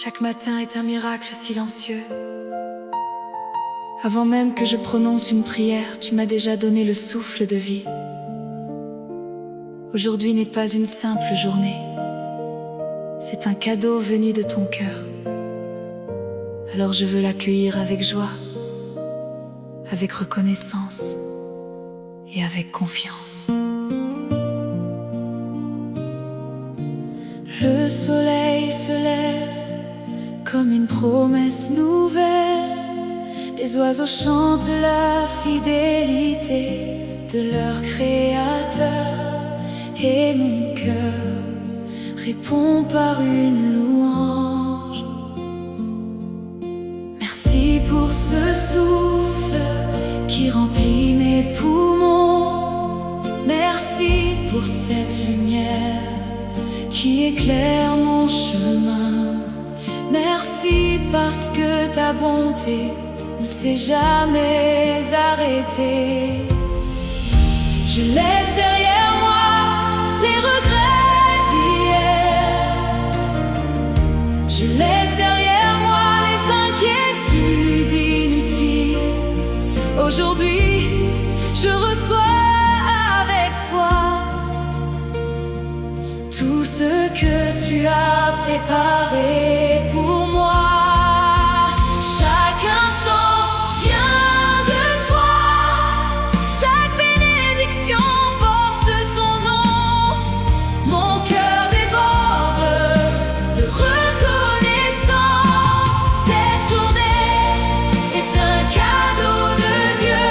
Chaque matin est un miracle silencieux. Avant même que je prononce une prière, tu m'as déjà donné le souffle de vie. Aujourd'hui n'est pas une simple journée. C'est un cadeau venu de ton cœur. Alors je veux l'accueillir avec joie, avec reconnaissance et avec confiance. Le soleil se lève comme une promesse nouvelle. Les oiseaux chantent la fidélité de leur créateur. Et mon cœur répond par une louange. Merci pour ce souffle qui remplit mes poumons. Merci pour cette lumière qui éclaire mon chemin. Merci parce que ta bonté ne s'est jamais arrêtée. Je laisse derrière moi les regrets d'hier. Je laisse derrière moi les inquiétudes inutiles. Aujourd'hui, je reçois avec foi tout ce que tu as préparé pour moi. Chaque instant vient de toi. Chaque bénédiction porte ton nom. Mon cœur déborde de reconnaissance. Cette journée est un cadeau de Dieu.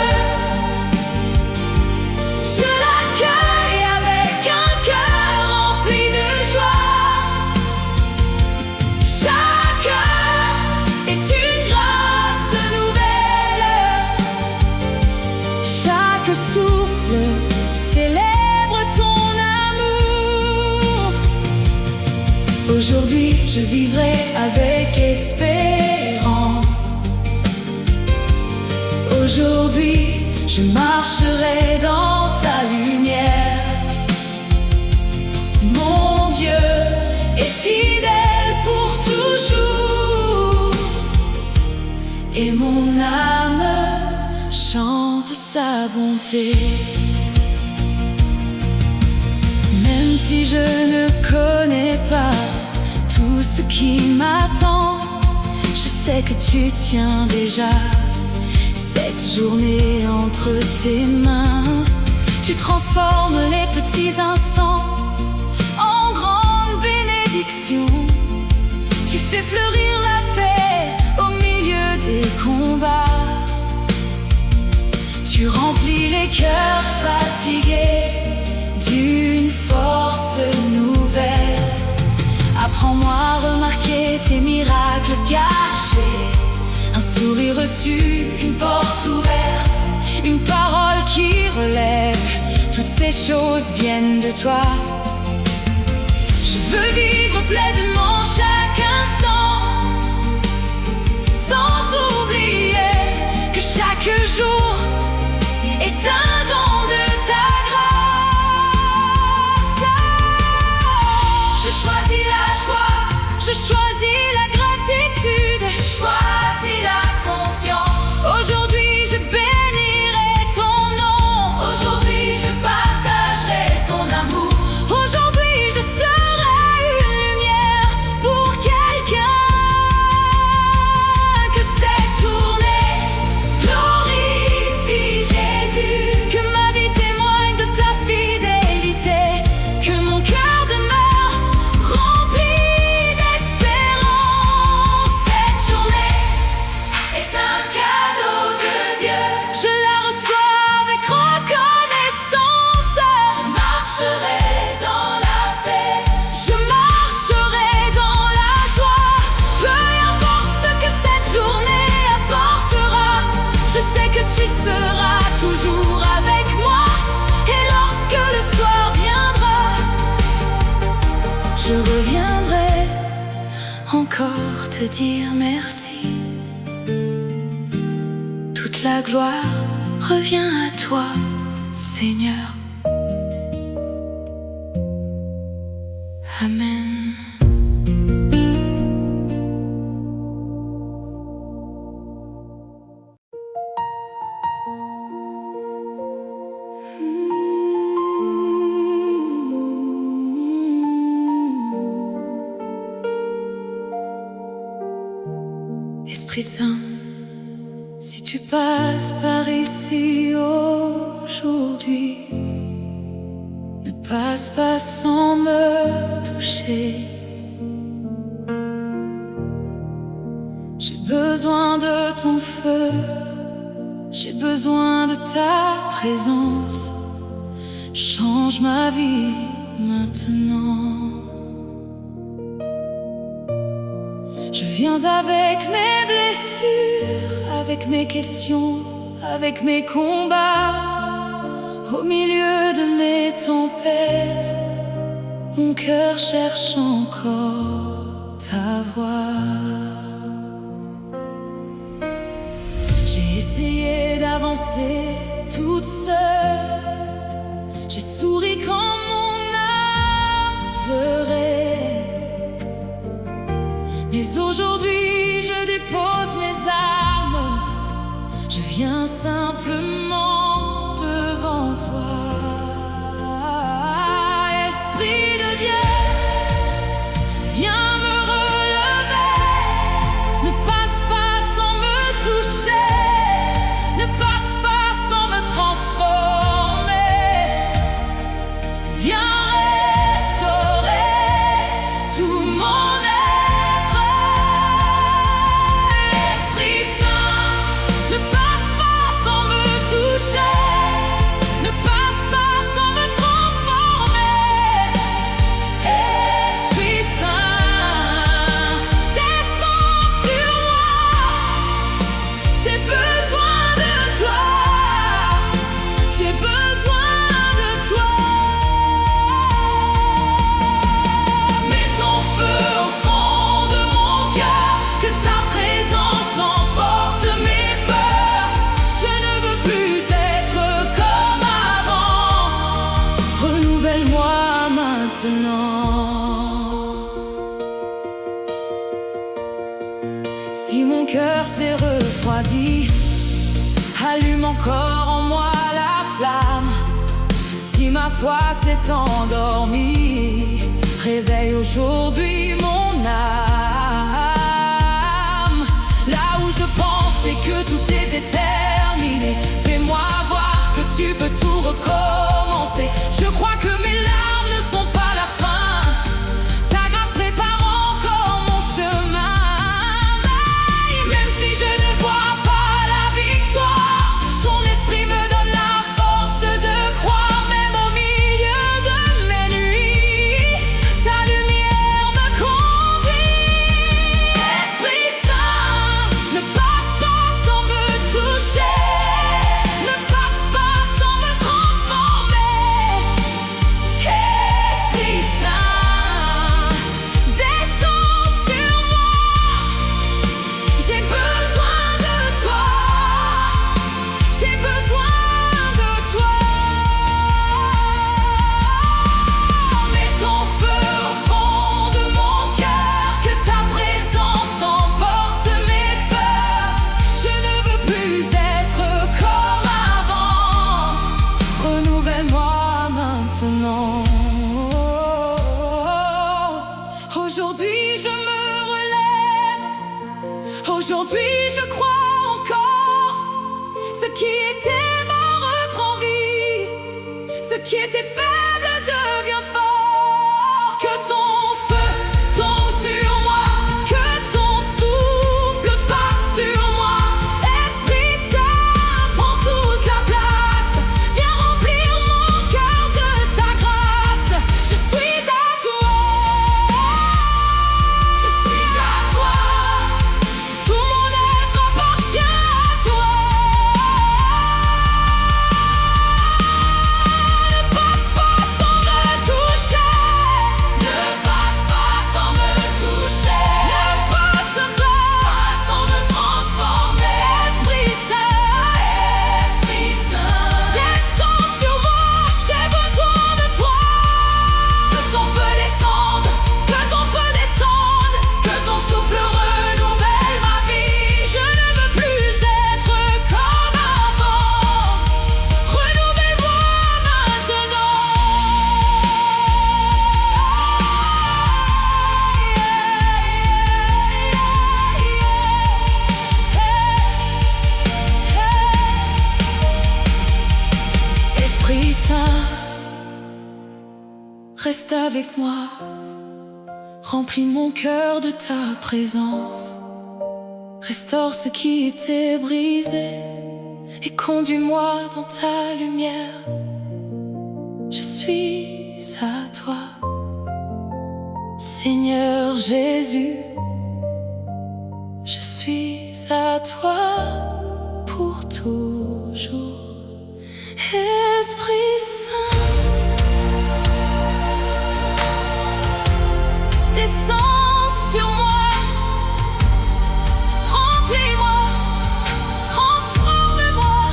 Je l'accueille avec un cœur rempli de joie. Chaque heure est une grâce nouvelle. Chaque souffle célèbre ton amour. Aujourd'hui, je vivrai avec espérance. Aujourd'hui, je marcherai dans ta lumière. Mon Dieu est fidèle pour toujours. Et mon âme chante sa bonté. Même si je ne connais pas tout ce qui m'attend, je sais que tu tiens déjà cette journée entre tes mains. Tu transformes les petits instants en grandes bénédictions. Tu fais fleurir la paix au milieu des combats. Tu remplis les cœurs fatigués d'une force nouvelle. Apprends-moi à remarquer tes miracles cachés. Un sourire reçu, une porte ouverte, une parole qui relève. Toutes ces choses viennent de toi. Je veux vivre pleinement chaque instant, sans oublier que chaque jour est un don de ta grâce. Je choisis la joie, je choisis la gratitude, je choisis la confiance. Aujourd'hui, je bénirai ton nom. Aujourd'hui, je partagerai ton amour. Aujourd'hui, je serai une lumière pour quelqu'un. Que cette journée glorifie Jésus. Que ma vie témoigne de ta fidélité. Que mon cœur demeure rempli d'espérance. Cette journée est un cadeau de Dieu. Je la reçois avec reconnaissance. Je marcherai dans la paix. Je marcherai dans la joie. Peu importe ce que cette journée apportera, je sais que tu seras toujours avec moi. Et lorsque le soir viendra, je reviendrai encore te dire merci. Toute la gloire revient à toi, Seigneur. Amen. Esprit Saint, si tu passes par ici aujourd'hui, ne passe pas sans me toucher. J'ai besoin de ton feu, j'ai besoin de ta présence. Change ma vie maintenant. Je viens avec mes blessures, avec mes questions, avec mes combats. Au milieu de mes tempêtes, mon cœur cherche encore ta voix. J'ai essayé d'avancer toute seule, j'ai souri quand mon âme pleurait. Mais aujourd'hui je dépose mes armes, je viens simplement devant toi. Esprit de Dieu, viens me relever. Ne passe pas sans me toucher, ne passe pas sans me transformer. Viens restaurer tout mon être. Esprit Saint, ne passe pas sans me toucher, ne passe pas sans me transformer. Esprit Saint, descends sur moi. J'ai besoin de toi, j'ai besoin de toi. Mets ton feu au fond de mon cœur, que ta présence emporte mes peurs. Je ne veux plus être comme avant, renouvelle-moi maintenant. Si mon cœur s'est refroidi, allume encore en moi la flamme. Si ma foi s'est endormie, réveille aujourd'hui mon âme. Là où je pensais que tout était terminé, fais-moi voir que tu peux tout recommencer. Je crois que mes larmes ne sont pas la fin, ta grâce prépare encore mon chemin. Même si je ne vois pas la victoire, ton esprit me donne la force de croire. Même au milieu de mes nuits, ta lumière me conduit. Esprit Saint, ne passe pas sans me toucher, ne passe pas sans me transformer. Esprit Saint, descends sur moi. J'ai besoin de toi, j'ai besoin de toi. Mets ton feu au fond de mon cœur, que ta présence emporte mes peurs. Je ne veux plus être comme avant, renouvelle-moi maintenant. Aujourd'hui je me relève, aujourd'hui je crois encore. Ce qui était mort reprend vie, ce qui était faible devient fort. Que ton feu tombe sur moi, que ton souffle passe sur moi. Esprit Saint, prends toute la place, viens remplir mon cœur de ta grâce. Je suis à toi, je suis à toi, tout mon être appartient à toi. Ne passe pas sans me toucher. reste avec moi. Remplis mon cœur de ta présence. Restaure ce qui était brisé et conduis-moi dans ta lumière. Je suis à toi, Seigneur Jésus. Je suis à toi pour toujours. Esprit Saint, descends sur moi, remplis-moi, transforme-moi.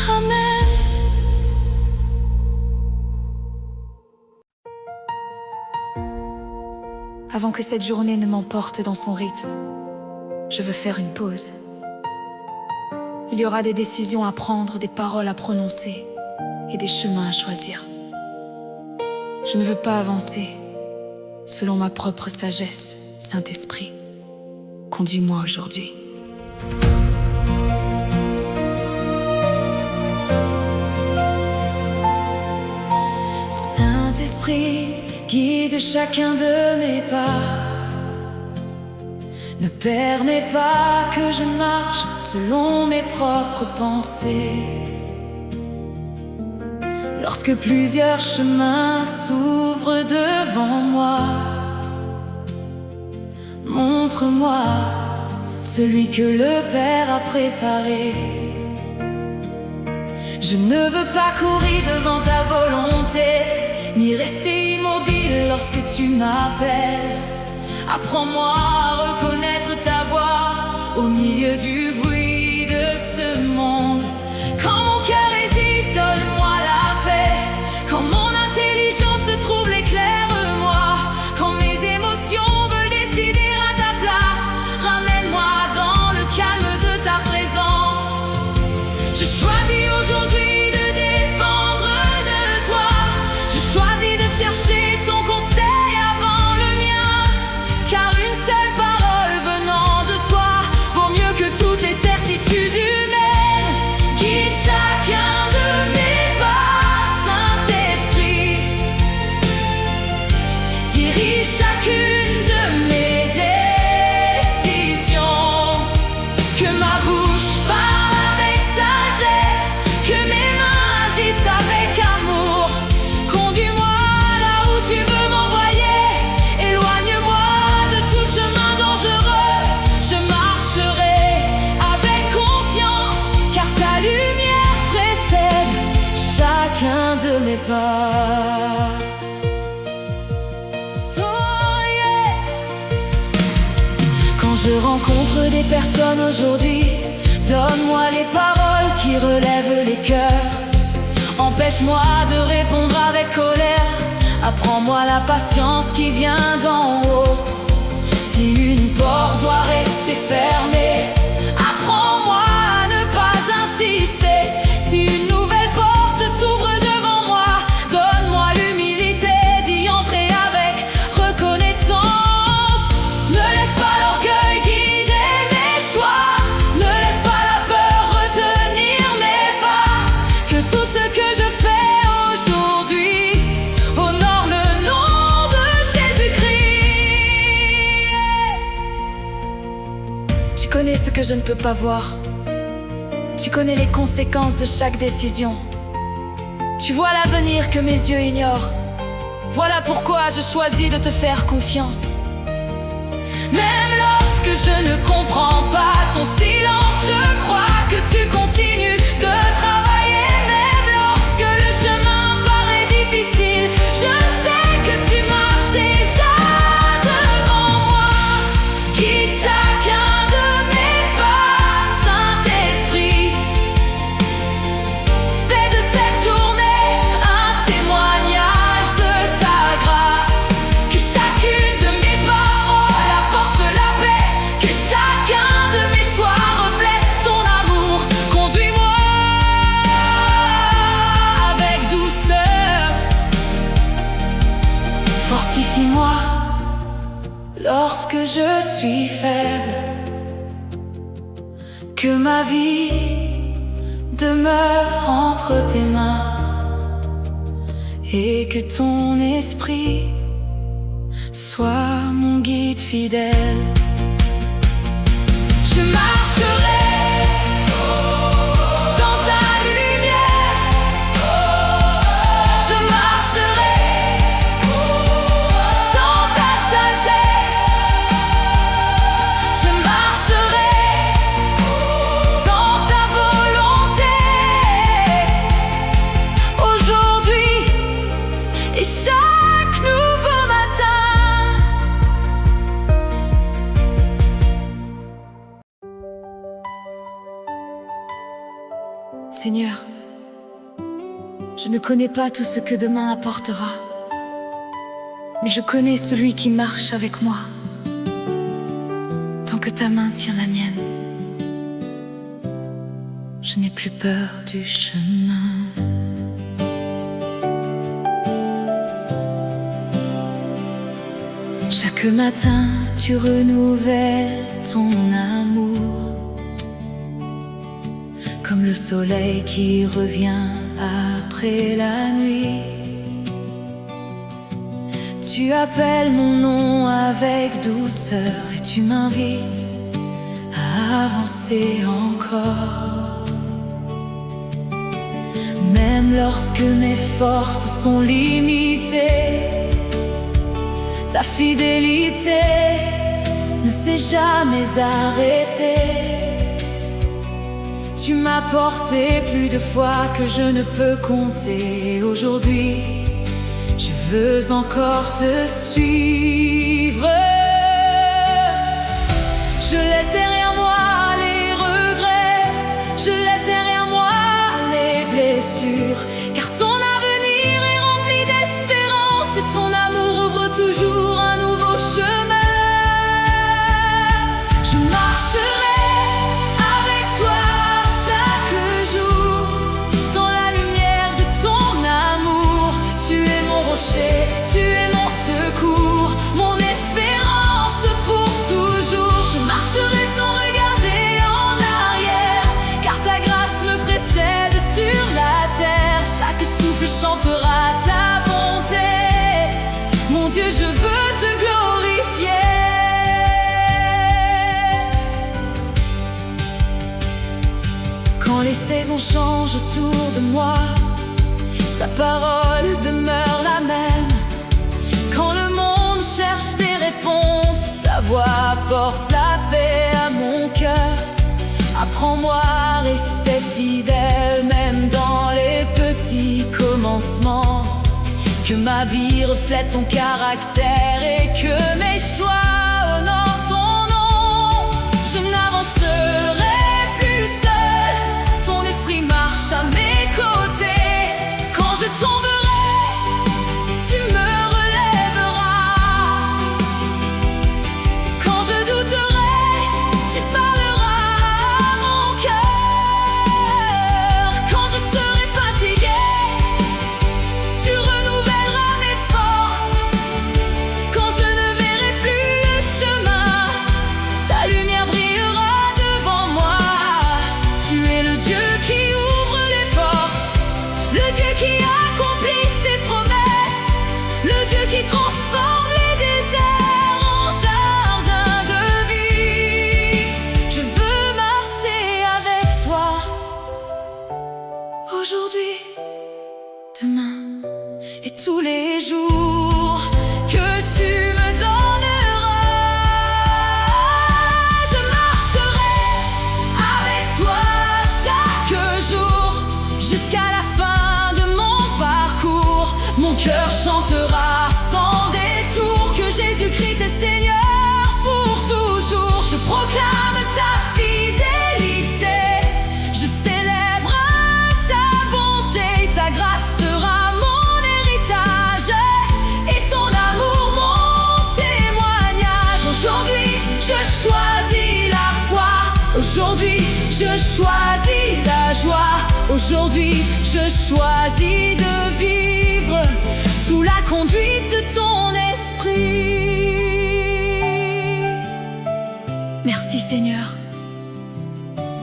Amen. Avant que cette journée ne m'emporte dans son rythme, je veux faire une pause. Il y aura des décisions à prendre, des paroles à prononcer et des chemins à choisir. Je ne veux pas avancer selon ma propre sagesse. Saint-Esprit, conduis-moi aujourd'hui. Saint-Esprit, guide chacun de mes pas. Ne permets pas que je marche selon mes propres pensées. Lorsque plusieurs chemins s'ouvrent devant moi, montre-moi celui que le Père a préparé. Je ne veux pas courir devant ta volonté, ni rester immobile lorsque tu m'appelles. Apprends-moi à reconnaître ta voix au milieu du bruit de ce monde. Quand mon cœur hésite, donne-moi la paix. Quand mon intelligence se trouble, éclaire-moi. Quand mes émotions veulent décider à ta place, ramène-moi dans le calme de ta présence. Je choisis aujourd'hui de dépendre de toi. Je choisis de chercher ton conseil avant le mien. Car une seule parole venant de toi vaut mieux que toutes les certitudes humaines. Guide chacun de mes pas, Saint-Esprit. Dirige chacune de mes décisions. Que ma bouche parle avec sagesse, que mes mains agissent avec amour. Conduis-moi là où tu veux m'envoyer. Éloigne-moi de tout chemin dangereux. Je marcherai avec confiance, car ta lumière précède chacun de mes pas. Oh yeah. Quand je rencontre des personnes aujourd'hui, donne-moi les paroles qui relèvent les cœurs. Empêche-moi de répondre avec colère. Apprends-moi la patience qui vient d'en haut. Si une porte doit rester fermée, apprends-moi à ne pas insister. Si une nouvelle porte s'ouvre devant moi, donne-moi l'humilité d'y entrer avec reconnaissance. Ne laisse pas l'orgueil guider mes choix. Ne laisse pas la peur retenir mes pas. Que tout ce que je fais aujourd'hui honore le nom de Jésus-Christ. Tu connais ce que je ne peux pas voir. Tu connais les conséquences de chaque décision. Tu vois l'avenir que mes yeux ignorent. Voilà pourquoi je choisis de te faire confiance. Même lorsque je ne comprends pas ton silence, je crois que tu continues de travailler. Même lorsque le chemin paraît difficile, je sais que tu marches déjà devant moi. Guide chacun de mes pas, Saint-Esprit. Fais de cette journée un témoignage de ta grâce. Que chacune de mes paroles apporte la paix. Que chacun de mes choix reflète ton amour. Conduis-moi avec douceur. Fortifie-moi lorsque je suis faible. Que ma vie demeure entre tes mains et que ton esprit soit mon guide fidèle. Je marcherai dans ta lumière, je marcherai dans ta sagesse, je marcherai dans ta volonté, aujourd'hui et chaque nouveau matin. Seigneur, je ne connais pas tout ce que demain apportera, mais je connais celui qui marche avec moi. Tant que ta main tient la mienne, je n'ai plus peur du chemin. Chaque matin, tu renouvelles ton amour, comme le soleil qui revient après la nuit. Tu appelles mon nom avec douceur et tu m'invites à avancer encore. Même lorsque mes forces sont limitées, ta fidélité ne s'est jamais arrêtée. Tu m'as porté plus de fois que je ne peux compter. Aujourd'hui, je veux encore te suivre. Je laisse derrière moi les regrets, je laisse derrière moi les blessures, car ton avenir est rempli d'espérance et ton amour ouvre toujours un nouveau chemin. Je marcherai tu es mon secours, mon espérance pour toujours. Je marcherai sans regarder en arrière, car ta grâce me précède sur la terre. Chaque souffle chantera ta bonté. Mon Dieu, je veux te glorifier. Quand les saisons changent autour de moi, ta parole demeure la même. Quand le monde cherche des réponses, ta voix apporte la paix à mon cœur. Apprends-moi à rester fidèle, même dans les petits commencements. Que ma vie reflète ton caractère et que mes choix honorent ton nom. Je n'avancerai plus seul, ton esprit marche à mes côtés. Quand je tomberai, tu me relèveras. Quand je douterai, tu parleras à mon cœur. Quand je serai fatigué, tu renouvelleras mes forces. Quand je ne verrai plus le chemin, ta lumière brillera devant moi. Tu es le Dieu qui ouvre les portes, le Dieu qui accomplit ses promesses, le Dieu qui transforme les déserts en jardin de vie. Je veux marcher avec toi, aujourd'hui, demain et tous les jours que tu me donneras. Je marcherai avec toi chaque jour jusqu'à la fin de mon parcours. Mon cœur chantera sans détour que Jésus-Christ est Seigneur pour toujours. Je proclame ta fidélité, je célèbre ta bonté. Ta grâce sera mon héritage et ton amour mon témoignage. Aujourd'hui, je choisis la foi. Aujourd'hui, je choisis la joie. Aujourd'hui, je choisis de vivre sous la conduite de ton esprit. Merci Seigneur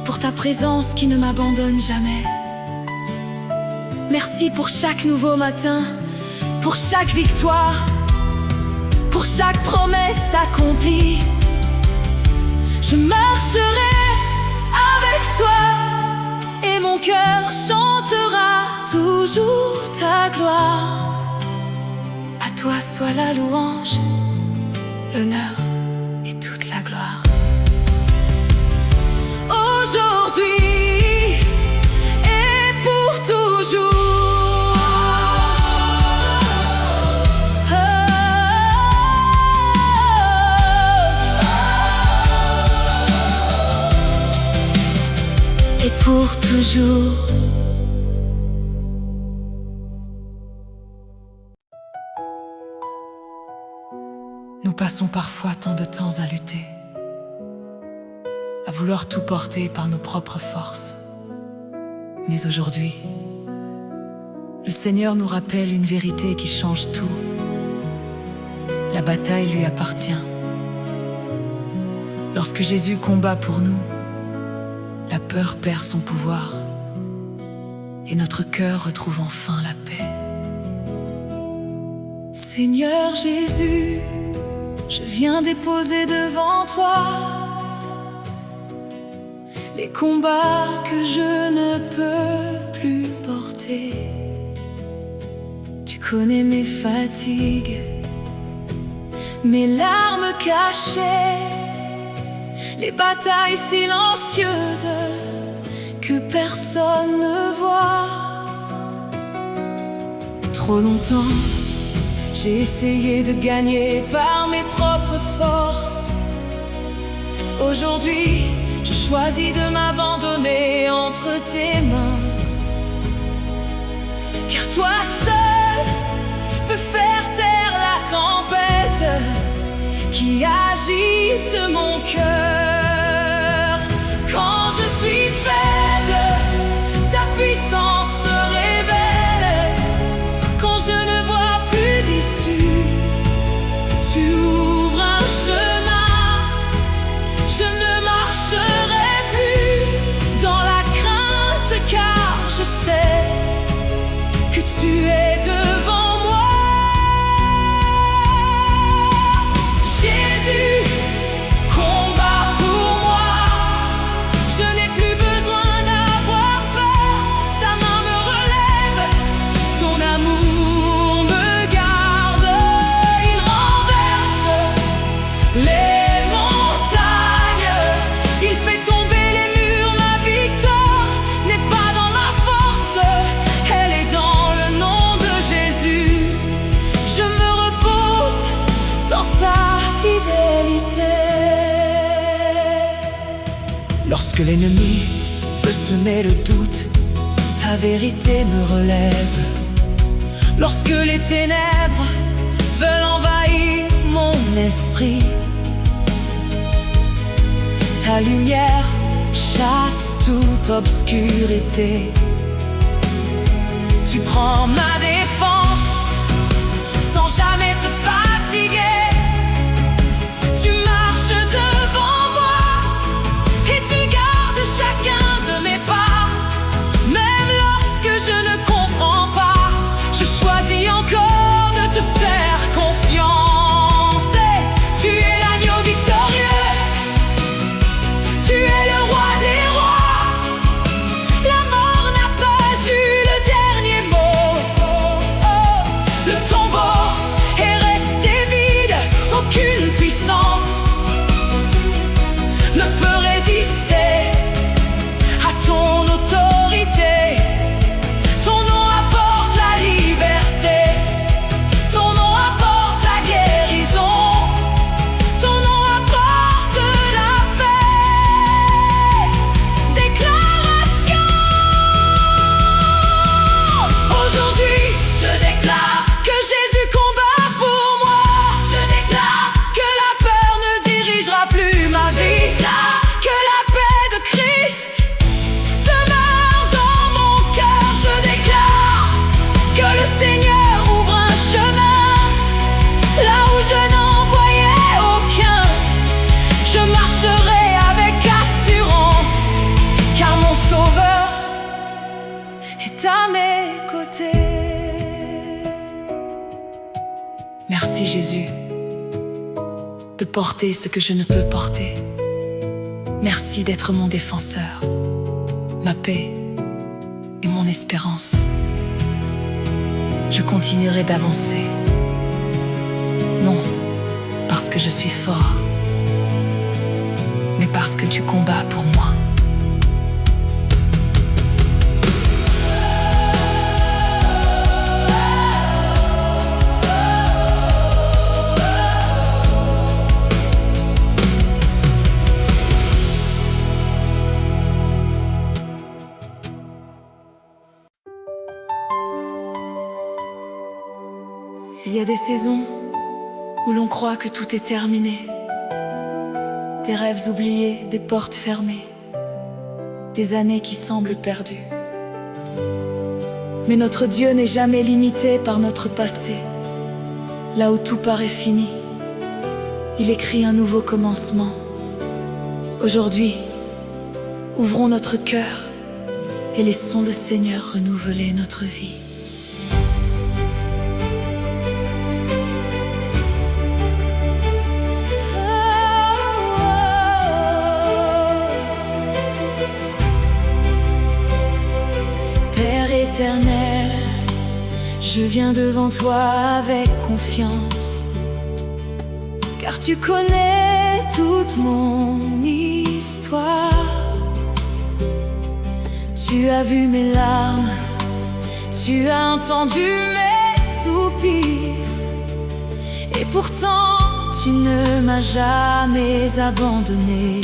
pour ta présence qui ne m'abandonne jamais. Merci pour chaque nouveau matin pour chaque victoire, pour chaque promesse accomplie. Je marcherai avec toi et mon cœur chantera toujours ta gloire. À toi soit la louange, l'honneur et toute la gloire. Aujourd'hui et pour toujours. Et pour toujours. Nous passons parfois tant de temps à lutter, à vouloir tout porter par nos propres forces. Mais aujourd'hui, le Seigneur nous rappelle une vérité qui change tout. La bataille lui appartient. Lorsque Jésus combat pour nous, la peur perd son pouvoir et notre cœur retrouve enfin la paix. Seigneur Jésus, je viens déposer devant toi les combats que je ne peux plus porter. Tu connais mes fatigues, mes larmes cachées, les batailles silencieuses que personne ne voit. Trop longtemps, j'ai essayé de gagner par mes propres forces. Aujourd'hui, je choisis de m'abandonner entre tes mains. Car toi seul peux faire taire la tempête qui agite mon cœur. Quand je suis faible, ta puissance se révèle. Quand je ne vois plus d'issue, tu ouvres un chemin. Je ne marcherai plus dans la crainte, car je sais que tu es devant moi. Jésus combat pour moi. Je n'ai plus besoin d'avoir peur. Sa main me relève, son amour me garde. Il renverse les montagnes, il fait tomber les murs. Ma victoire n'est pas dans ma force, elle est dans le nom de Jésus. Je me repose dans sa fidélité. Lorsque l'ennemi veut semer le doute, ta vérité me relève. Lorsque les ténèbres veulent envahir mon esprit, ta lumière chasse toute obscurité. Tu prends ma défense sans jamais te fatiguer. Tu marches devant moi et tu gardes chacun de mes pas. Même lorsque je ne comprends pas, je choisis encore de te faire confiance. Et tu es l'agneau victorieux, tu es le roi des rois. La mort n'a pas eu le dernier mot. Merci Jésus de porter ce que je ne peux porter. Merci d'être mon défenseur, ma paix et mon espérance. Je continuerai d'avancer, non parce que je suis fort, mais parce que tu combats pour moi. Il y a des saisons où l'on croit que tout est terminé. Des rêves oubliés, des portes fermées, des années qui semblent perdues. Mais notre Dieu n'est jamais limité par notre passé. Là où tout paraît fini, il écrit un nouveau commencement. Aujourd'hui, ouvrons notre cœur et laissons le Seigneur renouveler notre vie. Père éternel, je viens devant toi avec confiance, car tu connais toute mon histoire. Tu as vu mes larmes, tu as entendu mes soupirs, et pourtant tu ne m'as jamais abandonné.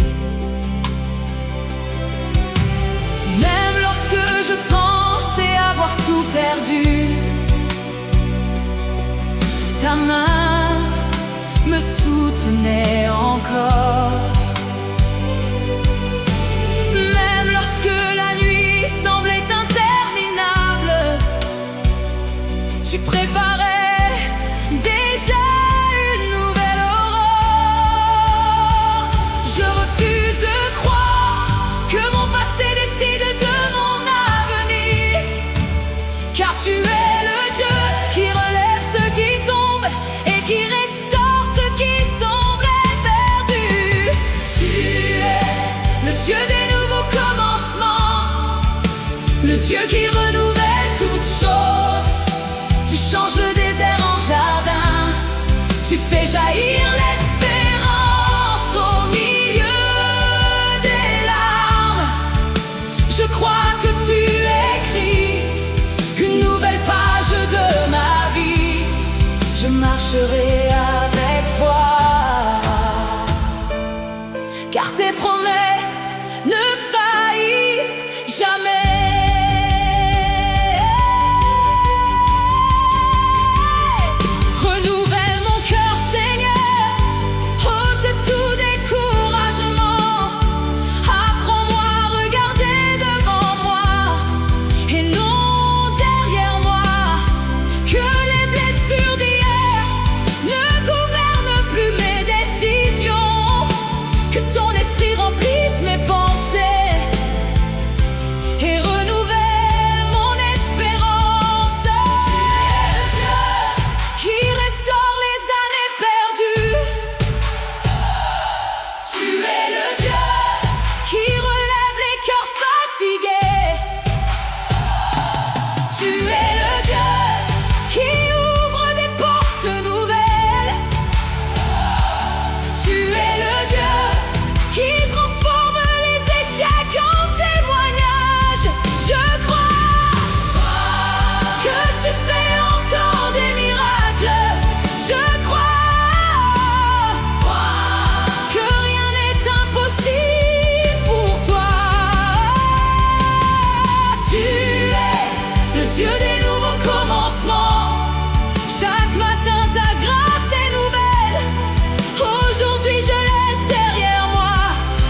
Même lorsque je pensais avoir tout perdu, ta main me soutenait encore. Même lorsque la nuit semblait interminable, tu préparais déjà une nouvelle aurore. Je refuse de croire que mon passé décide de mon avenir, car tu es le Dieu qui relève ceux qui tombent et qui restaure ceux qui semblaient perdus. Tu es le Dieu des nouveaux commencements, le Dieu qui renouvelle toutes choses. Tu changes le désert en jardin, tu fais jaillir l'espérance au milieu des larmes. Je crois que tu écris une nouvelle page de ma vie. Je marcherai avec foi, car tes promesses ne faillissent jamais. Renouvelle mon cœur, Seigneur, ôte tout découragement. Apprends-moi à regarder devant moi et non derrière moi. Que les blessures d'hier ne gouvernent plus mes décisions. Que ton esprit remplisse mes pensées et renouvelle mon espérance. Tu es le Dieu qui restaure les années perdues. Tu es le Dieu qui relève les cœurs fatigués. Tu es le Dieu qui ouvre des portes nouvelles. Tu es le Dieu qui transforme les échecs en témoignages. Je crois que tu fais encore des miracles. Je crois que rien n'est impossible pour toi. Tu es le Dieu des nouveaux commencements. Chaque matin ta grâce est nouvelle. Aujourd'hui je laisse derrière moi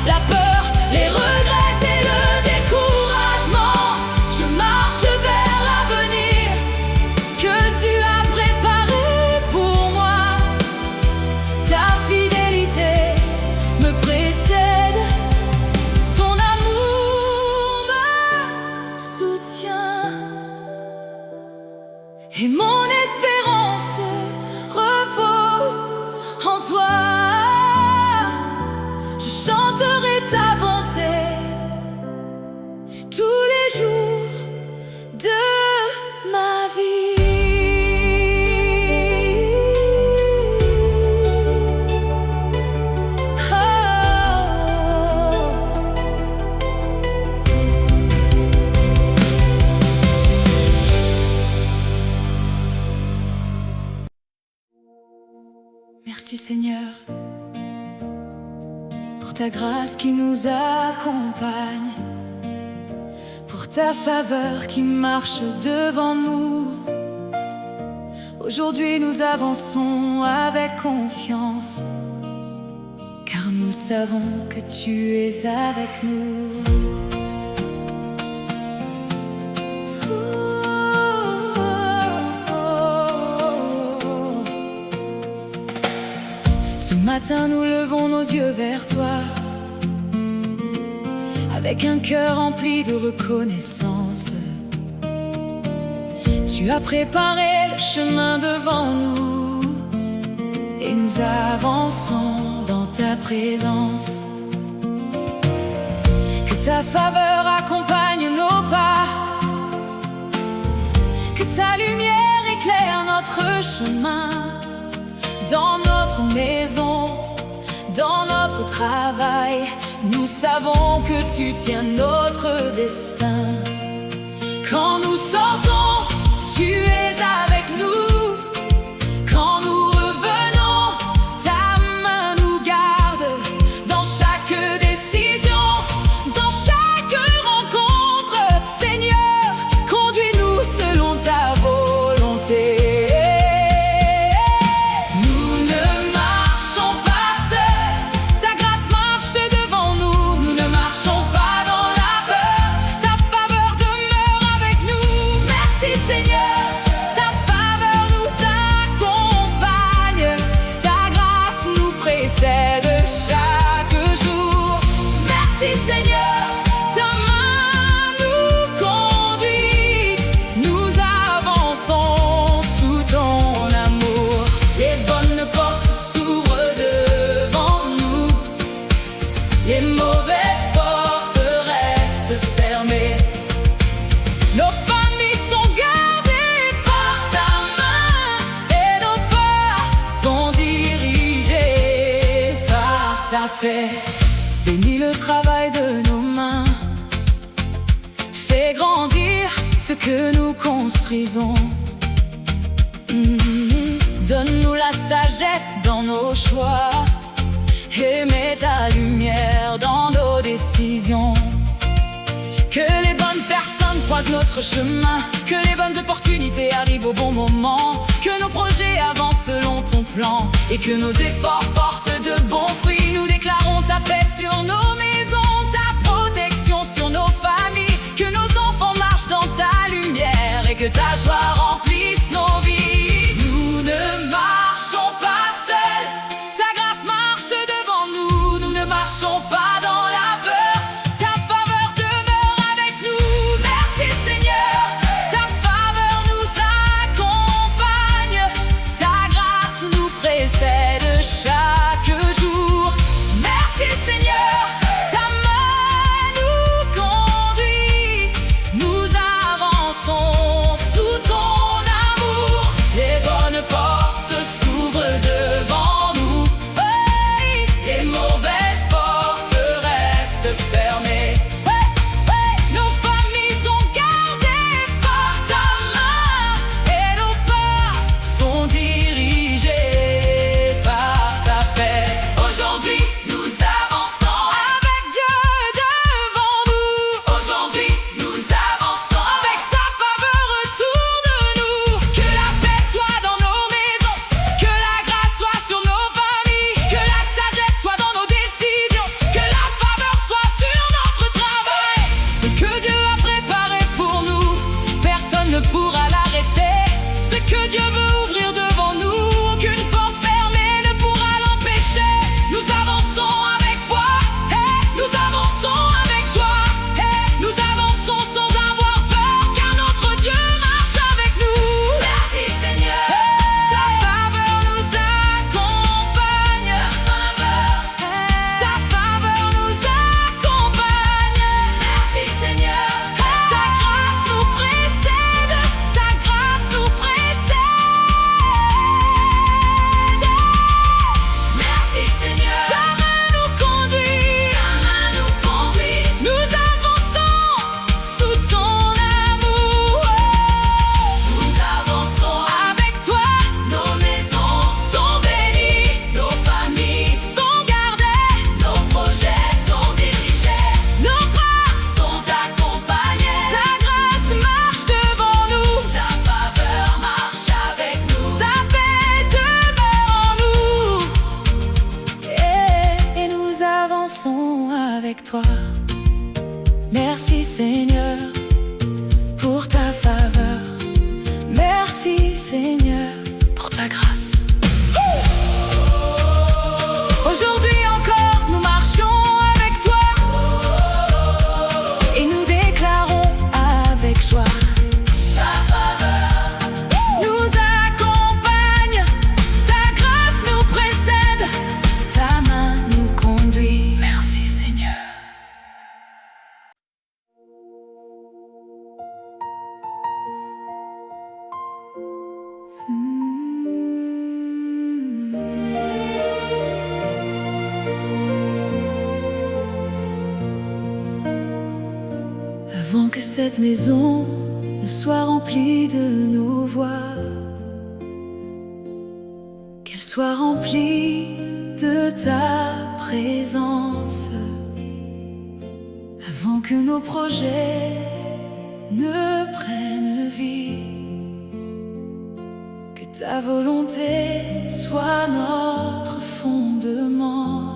la peur, les regrets et le découragement. Je marche vers l'avenir que tu as préparé pour moi. Ta fidélité me précède, ton amour me soutient, et mon espérance repose Merci Seigneur pour ta grâce qui nous accompagne, pour ta faveur qui marche devant nous. Aujourd'hui nous avançons avec confiance, car nous savons que tu es avec nous. Ce matin nous levons nos yeux vers toi, avec un cœur rempli de reconnaissance. Tu as préparé le chemin devant nous, et nous avançons dans ta présence. Que ta faveur accompagne nos pas, que ta lumière éclaire notre chemin. Dans notre maison, dans notre travail, nous savons que tu tiens notre destin. Quand nous sortons, tu es avec nous. Quand nous revenons, ta main nous garde. Dans chaque décision, dans chaque rencontre, Seigneur, conduis-nous selon ta volonté. Les mauvaises portes restent fermées. Nos familles sont gardées par ta main, et nos pas sont dirigés par ta paix. Bénis le travail de nos mains, fais grandir ce que nous construisons. Donne-nous la sagesse dans nos choix, et mets ta lumière dans nos décisions. Que les bonnes personnes croisent notre chemin, que les bonnes opportunités arrivent au bon moment, que nos projets avancent selon ton plan, et que nos efforts portent de bons fruits. Nous déclarons ta paix sur nos maisons, ta protection sur nos familles, que nos enfants marchent dans ta lumière, et que ta joie remplisse nos vies. Nous ne marchons pas seuls, ta grâce marche devant nous. Nous ne marchons pas dans la peur, ta faveur demeure avec nous. Merci Seigneur, ta faveur nous accompagne, ta grâce nous précède chaque jour. Merci Seigneur, ta main nous conduit, nous avançons sous ton amour. Les bonnes portes s'ouvrent devant nous, oui, les mauvaises portes restent fermées. Nos familles sont gardées par ta main, et nos pas sont dirigés par ta paix. Aujourd'hui nous avançons avec Dieu devant nous. Aujourd'hui nous avançons avec sa faveur autour de nous. Que la paix soit dans nos maisons, que la grâce soit sur nos familles, que la sagesse soit dans nos décisions, que la faveur soit sur notre travail. Ce que Dieu a préparé pour nous, personne ne pourra l'arrêter. Ce que Dieu veut ouvrir devant nous, aucune porte fermée ne pourra l'empêcher. Nous avançons avec foi, nous avançons avec joie, nous avançons sans avoir peur, car notre Dieu marche avec nous. Merci Seigneur, ta faveur nous accompagne, ta faveur nous accompagne. Merci Seigneur, ta grâce nous précède, ta grâce nous précède. cette maison ne soit remplie de nos voix, qu'elle soit remplie de ta présence, avant que nos projets ne prennent vie. Que ta volonté soit notre fondement.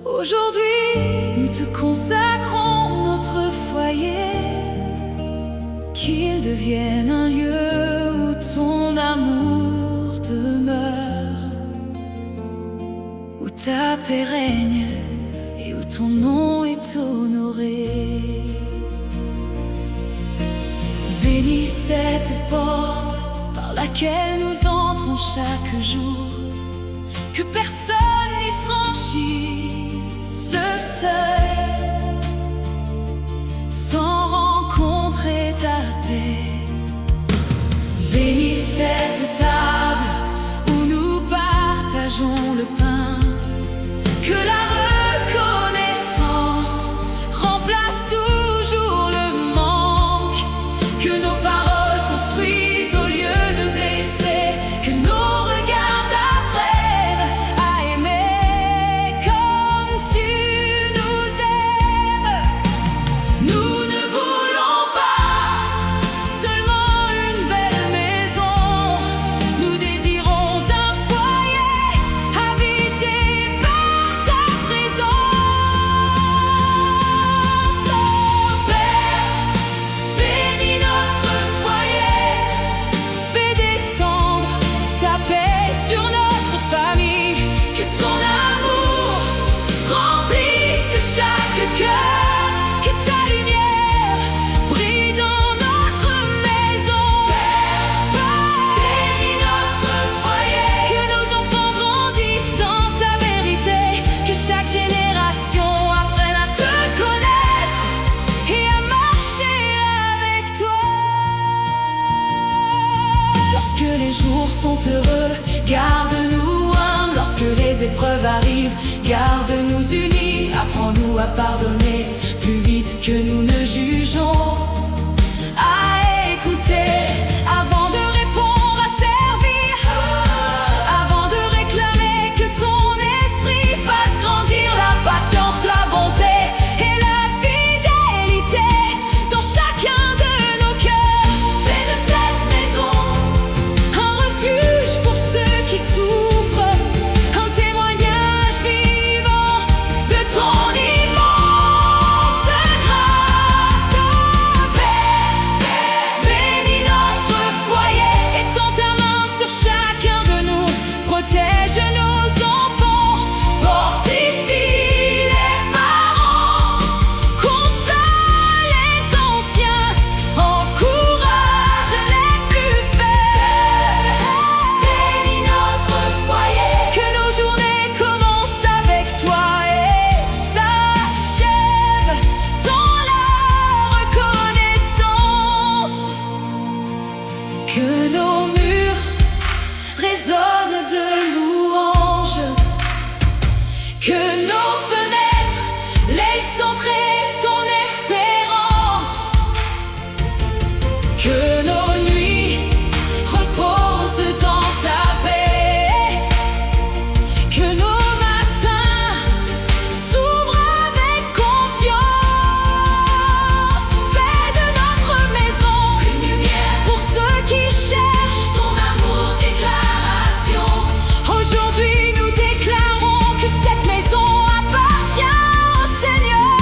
Aujourd'hui, nous te consacrons notre foyer, qu'il devienne un lieu où ton amour demeure, où ta paix règne et où ton nom est honoré. Bénis cette porte par laquelle nous entrons chaque jour, que personne n'y franchisse le seuil sans rencontrer ta paix. Bénis cette table où nous partageons le pain, que la reconnaissance remplace toujours le manque, que nos paroles construisent au lieu de blesser, que nos regards t'apprennent à aimer comme tu nous aimes. Nous ne voulons pas seulement une belle maison, nous désirons un foyer habité par ta présence. Oh Père, bénis notre foyer, fais descendre ta paix sur notre famille, que ton amour remplisse chaque cœur, que ta lumière brille dans notre maison. Père, bénis notre foyer, que nos enfants grandissent dans ta vérité, que chaque génération apprenne à te connaître et à marcher avec toi. Lorsque les jours sont heureux, garde-nous humbles. Lorsque les épreuves arrivent, garde-nous unis. Apprends-nous à pardonner plus vite que nous ne jugeons, à écouter avant de répondre, à servir avant de réclamer, que ton esprit fasse grandir la patience, la bonté et la fidélité dans chacun de nos cœurs. Fais de cette maison un refuge pour ceux qui souffrent, un témoignage vivant de ton immense grâce. Père, bénis notre foyer, étends ta main sur chacun de nous, protège nos enfants, fortifie les parents, console les anciens, encourage les plus faibles. Bénis notre foyer, que nos journées commencent avec toi et s'achèvent dans la reconnaissance, que nos murs résonnent de louanges, que nos fenêtres laissent entrer ton espérance, que nos nuits reposent dans ta paix, que nos matins s'ouvrent avec confiance. Fais de notre maison une lumière pour ceux qui cherchent ton amour, déclaration. Aujourd'hui nous déclarons que cette maison appartient au Seigneur.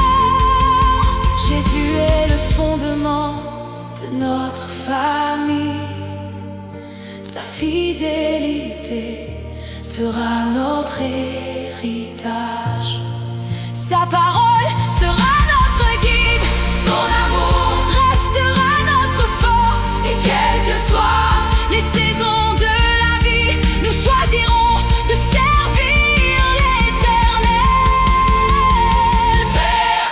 Jésus est le fondement de notre famille, sa fidélité sera notre héritage, sa parole sera notre guide, son amour restera notre force, et quelles que soient les saisons de la vie, nous choisirons de servir l'Éternel. Père,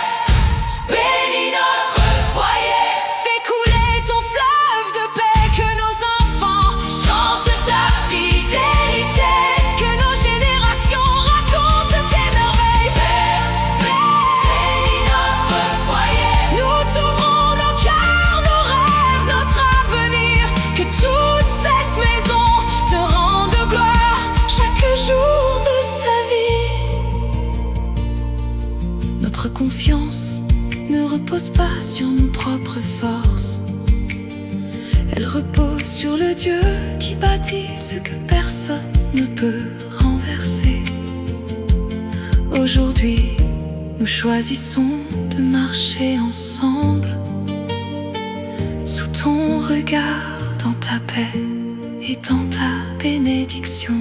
bénis notre foyer, fais couler ton fleuve de paix, que nos enfants chantent ta fidélité, que nos générations racontent tes merveilles. Père, repose pas sur nos propres forces. Elle repose sur le Dieu qui bâtit ce que personne ne peut renverser. Aujourd'hui, nous choisissons de marcher ensemble, sous ton regard, dans ta paix et dans ta bénédiction.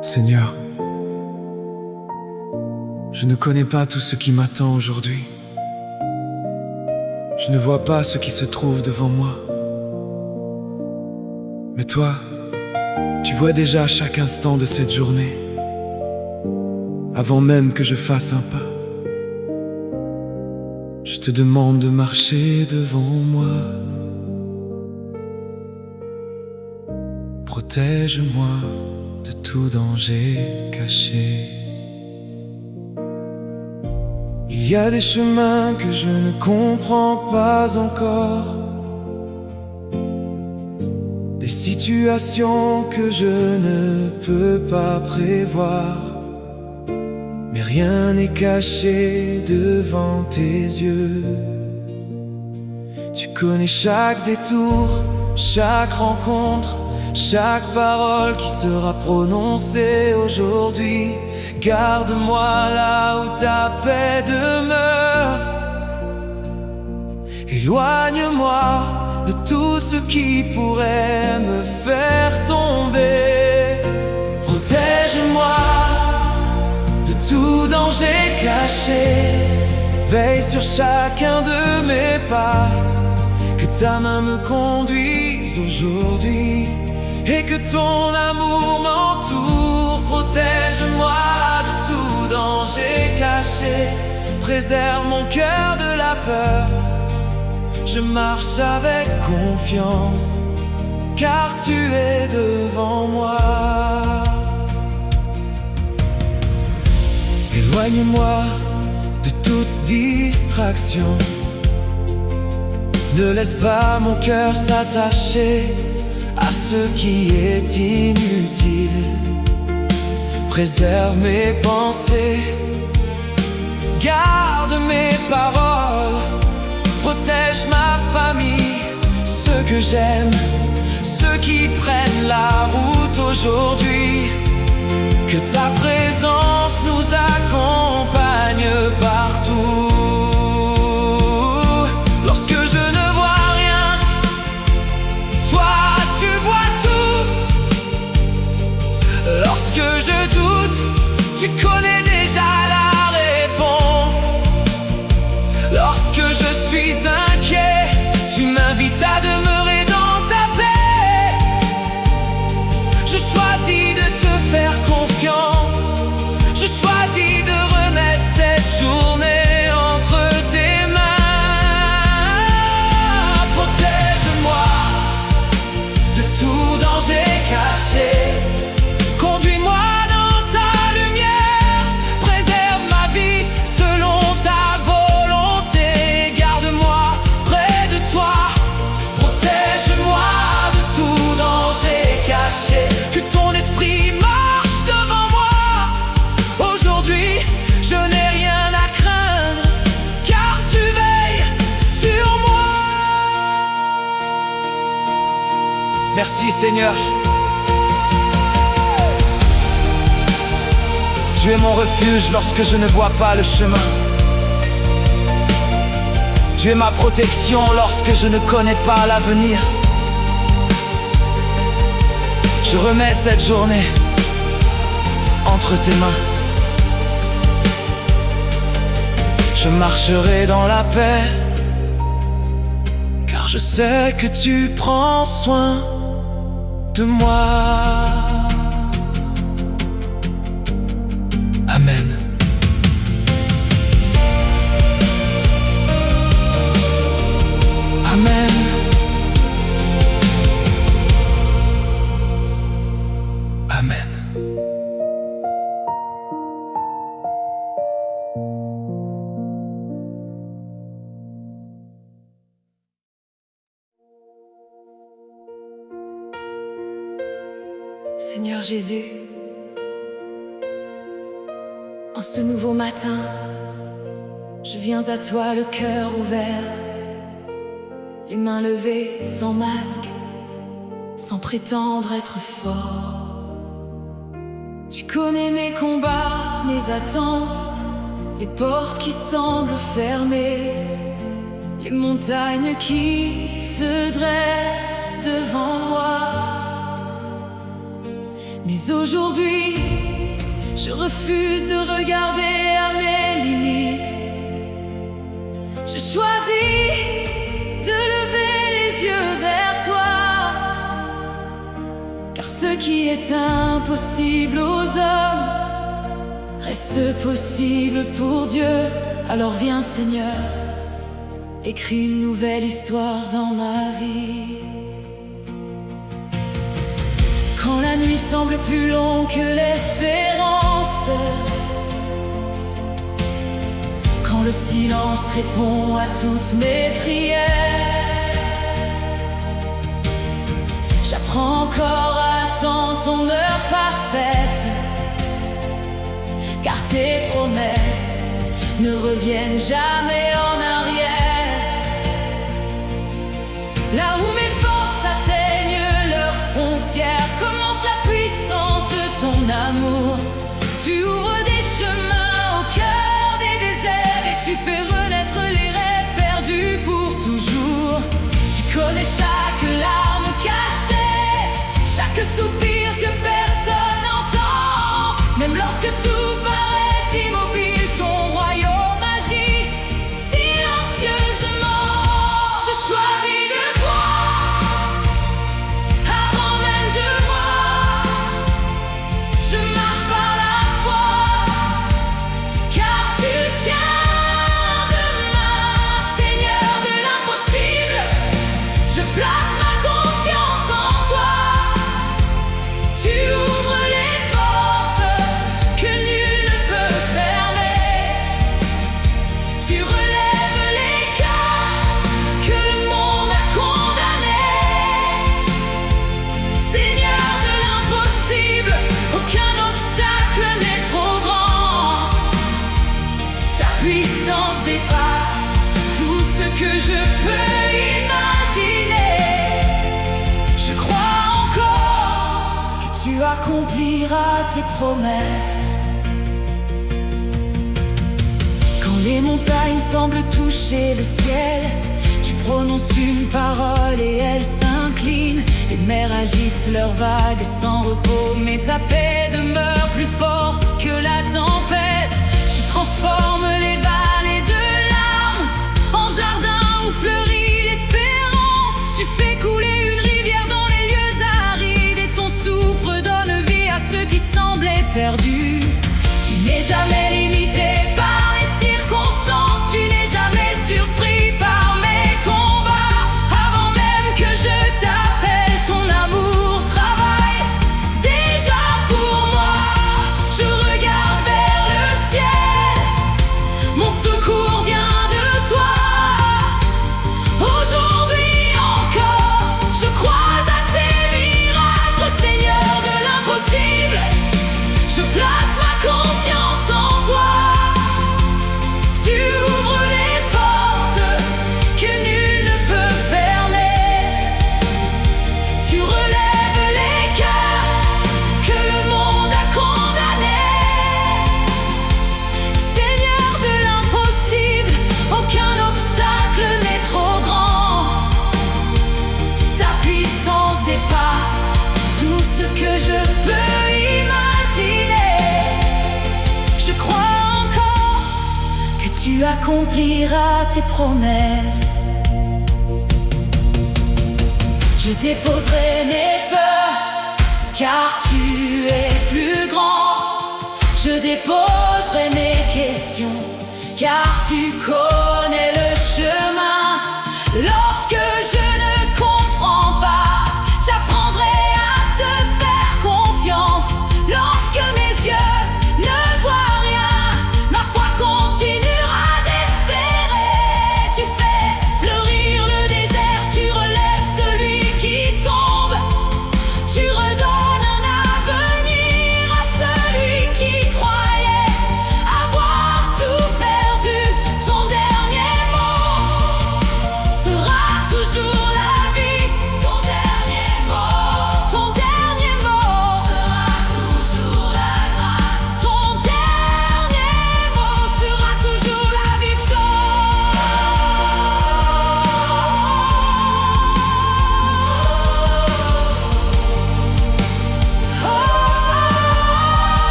Seigneur, je ne connais pas tout ce qui m'attend aujourd'hui. Je ne vois pas ce qui se trouve devant moi. Mais toi, tu vois déjà chaque instant de cette journée, avant même que je fasse un pas. Je te demande de marcher devant moi. Protège-moi de tout danger caché. Il y a des chemins que je ne comprends pas encore, des situations que je ne peux pas prévoir. Mais rien n'est caché devant tes yeux. Tu connais chaque détour, chaque rencontre, chaque parole qui sera prononcée aujourd'hui. Garde-moi là où ta paix demeure. Éloigne-moi de tout ce qui pourrait me faire tomber. Protège-moi de tout danger caché. Veille sur chacun de mes pas. Que ta main me conduise aujourd'hui et que ton amour m'entoure. Protège-moi de tout danger caché. Préserve mon cœur de la peur. Je marche avec confiance, car tu es devant moi. Éloigne-moi de toute distraction. Ne laisse pas mon cœur s'attacher à ce qui est inutile. Préserve mes pensées, garde mes paroles. Protège ma famille, ceux que j'aime, ceux qui prennent la route aujourd'hui. Que ta présence nous accompagne partout. Lorsque je ne vois rien, toi tu vois tout. Lorsque je doute, tu connais déjà la réponse. Lorsque je suis inquiet, tu m'invites à demeurer dans ta paix. Je choisis de te faire confiance. Je choisis de remettre cette journée entre tes mains. Protège-moi de tout danger caché. Conduis-moi dans ta lumière. Préserve ma vie selon ta volonté. Garde-moi près de toi. Protège-moi de tout danger caché. Que ton esprit marche devant moi. Aujourd'hui, je n'ai rien à craindre, car tu veilles sur moi. Merci Seigneur. Tu es mon refuge lorsque je ne vois pas le chemin. Tu es ma protection lorsque je ne connais pas l'avenir. Je remets cette journée entre tes mains. Je marcherai dans la paix, car je sais que tu prends soin de moi. Amen. Amen. Amen. Seigneur Jésus, en ce nouveau matin, je viens à toi le cœur ouvert, les mains levées, sans masque, sans prétendre être fort. Tu connais mes combats, mes attentes, les portes qui semblent fermées, les montagnes qui se dressent devant moi. Mais aujourd'hui, je refuse de regarder à mes limites. Je choisis de lever les yeux vers toi, car ce qui est impossible aux hommes reste possible pour Dieu. Alors viens Seigneur, écris une nouvelle histoire dans ma vie. Quand la nuit semble plus longue que l'espérance, quand le silence répond à toutes mes prières, j'apprends encore à attendre ton heure parfaite, car tes promesses ne reviennent jamais en arrière. Là où mes forces atteignent leurs frontières, commence la puissance de ton amour. Tu ouvres des chemins au cœur des déserts et tu fais renaître les rêves perdus pour toujours. Tu connais chaque larme cachée, chaque soupir que personne n'entend. Même lorsque tout paraît immobile, ton royaume agit silencieusement. Je choisis de croire avant même de voir. Je marche par la foi, car tu tiens de main. Seigneur de l'impossible, je place ma confiance en toi. Tu ouvres les portes que nul ne peut fermer. Tu relèves les cœurs que le monde a condamnés. Seigneur de l'impossible, aucun obstacle n'est trop grand. Ta puissance dépasse tout ce que je peux imaginer. Je crois encore que tu accompliras tes promesses. Quand les montagnes semblent toucher le ciel, tu prononces une parole et elle s'incline. Les mers agitent leurs vagues sans repos, mais ta paix demeure plus forte que la tempête. Tu transformes les vallées de larmes en jardin où fleurit l'espérance. Tu fais couler une rivière dans les lieux arides et ton souffle donne vie à ceux qui semblaient perdus. Tu n'es jamais limité par les circonstances, tu n'es jamais surpris par mes combats. Avant même que je t'appelle, ton amour travaille déjà pour moi. Je regarde vers le ciel, mon secours vient de toi. Aujourd'hui encore, je crois à tes miracles. Seigneur de l'impossible, je place ma confiance en toi. Tu ouvres les portes que nul ne peut fermer. Tu relèves les cœurs que le monde a condamnés. Seigneur de l'impossible, aucun obstacle n'est trop grand. Ta puissance dépasse tout ce que je peux imaginer. Je crois encore que tu accompliras tes promesses. Je déposerai mes peurs, car tu es plus grand. Je déposerai mes questions, car tu connais le chemin. Lorsque je ne comprends pas, j'apprendrai à te faire confiance. Lorsque mes yeux ne voient rien, ma foi continuera d'espérer. Tu fais fleurir le désert, tu relèves celui qui tombe. Tu redonnes un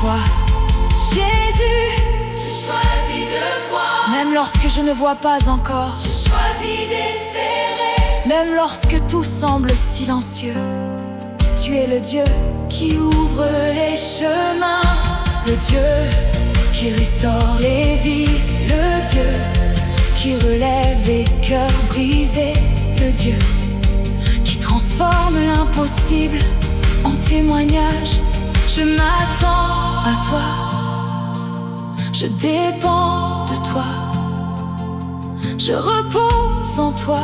foi. Jésus, Je choisis de croire, même lorsque je ne vois pas encore, je choisis d'espérer. même lorsque tout semble silencieux, tu es le Dieu qui ouvre les chemins, le Dieu qui restaure les vies, le Dieu qui relève les cœurs brisés, le Dieu qui transforme l'impossible en témoignage. Je m'attends à toi, je dépends de toi, je repose en toi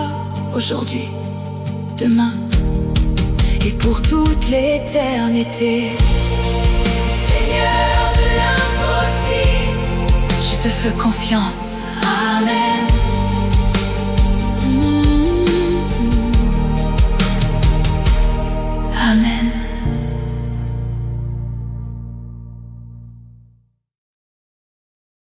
aujourd'hui, demain et pour toute l'éternité. Seigneur de l'impossible, Je te fais confiance. Amen.